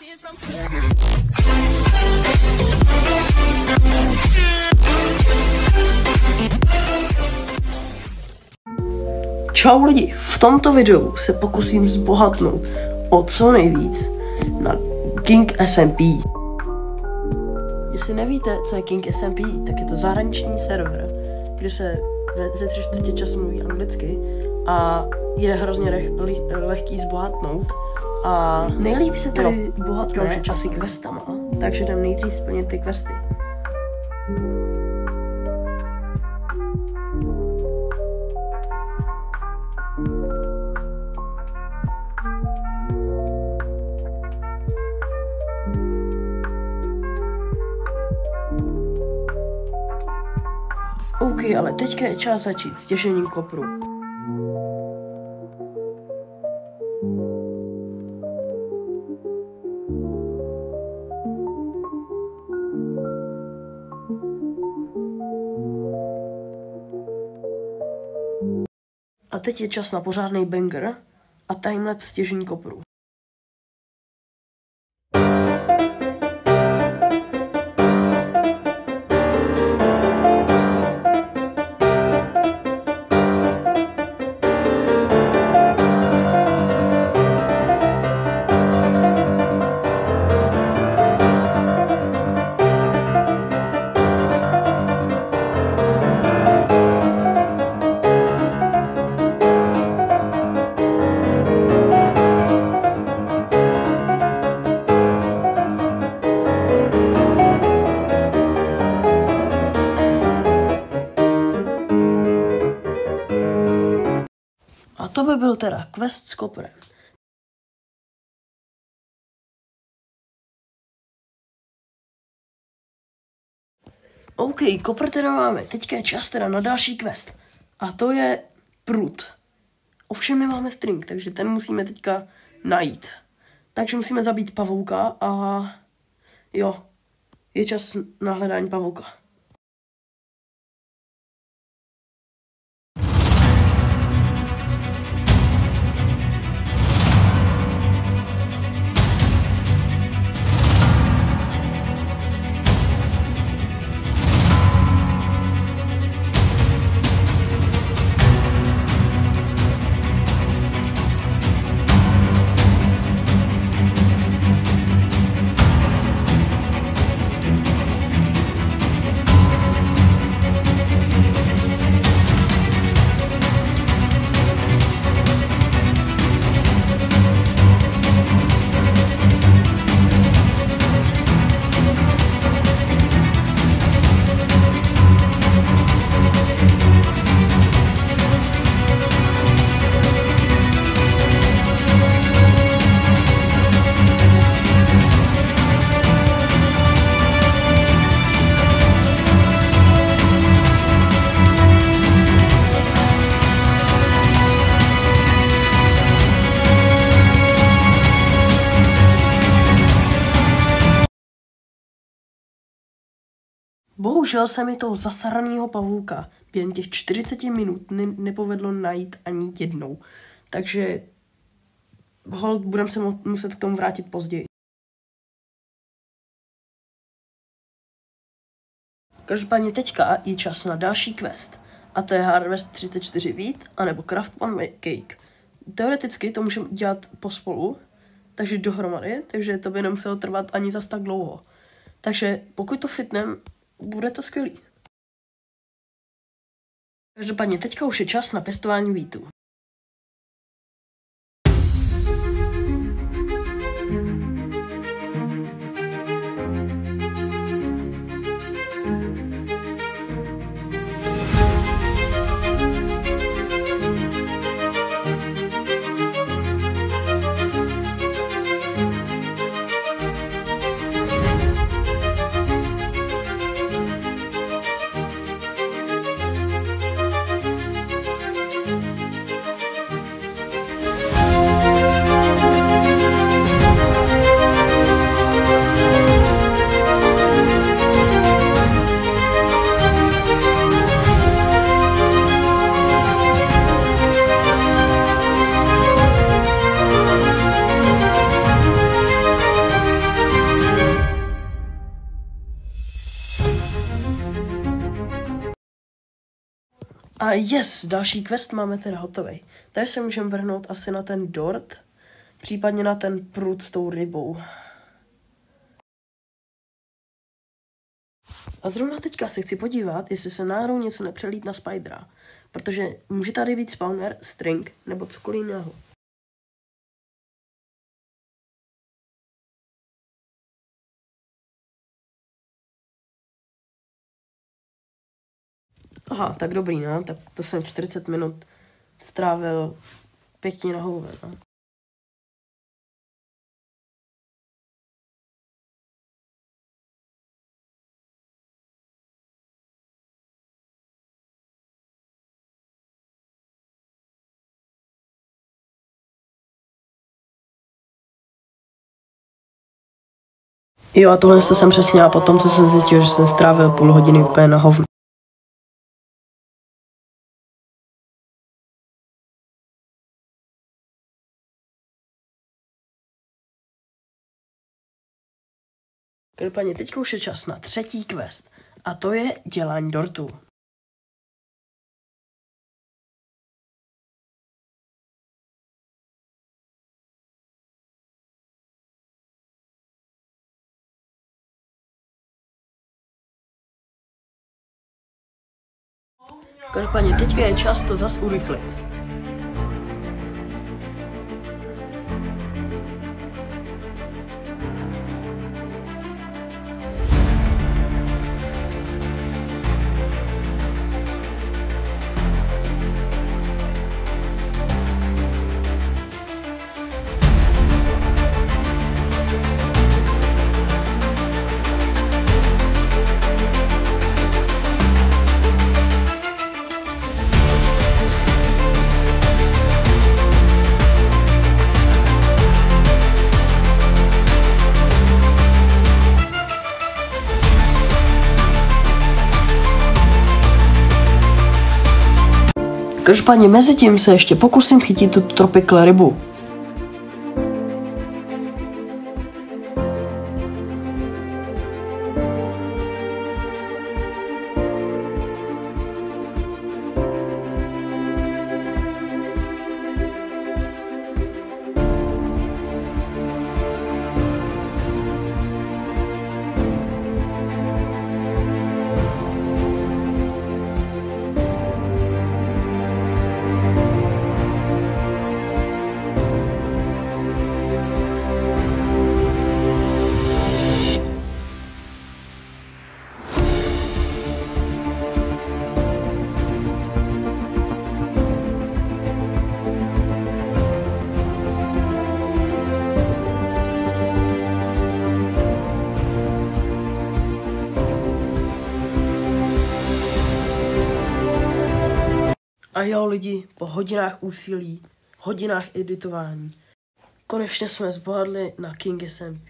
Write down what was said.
Čau lidi, v tomto videu se pokusím zbohatnout o co nejvíc na King SMP. Jestli nevíte, co je King SMP, tak je to zahraniční server, kde se ze 3/4 času mluví anglicky a je hrozně lehký zbohatnout. A nejlíp se tady bohatne asi questama, takže jdem nejdřív splnit ty questy. OK, ale teďka je čas začít s těžením kopru. A teď je čas na pořádný banger a timelapse těžení kopru. A to by byl teda quest s koprem. OK, kopr teda máme. Teďka je čas teda na další quest. A to je prut. Ovšem nemáme string, takže ten musíme teďka najít. Takže musíme zabít pavouka a jo, je čas na hledání pavouka. Bohužel se mi toho zasraného pavouka během těch 40 minut nepovedlo najít ani jednou. Takže hold, budeme se muset k tomu vrátit později. Každopádně teďka je čas na další quest. A to je Harvest 34 Wheat anebo Craft One Cake. Teoreticky to můžeme dělat pospolu, takže dohromady, takže to by nemuselo trvat ani zas tak dlouho. Takže pokud to fitnem, bude to skvělý. Každopádně teďka už je čas na pěstování wheatu. A yes, další quest máme teda hotový. Tady se můžeme vrhnout asi na ten dort, případně na ten prut s tou rybou. A zrovna teďka se chci podívat, jestli se náhodou něco nepřelít na spidera, protože může tady být spawner, string nebo cokoliv jiného. Aha, tak dobrý, no, tak to jsem 40 minut strávil pěkně na houve, no. Jo, a tohle jsem přesně a potom, co jsem zjistil, že jsem strávil půl hodiny úplně na hovno. Každopádně teďka už je čas na třetí quest a to je dělání dortů. Každopádně teďka je čas to zas urychlit. Každopádně mezi tím se ještě pokusím chytit tu tropical rybu. A jo lidi, po hodinách úsilí, hodinách editování, konečně jsme zbohatli na King SMP.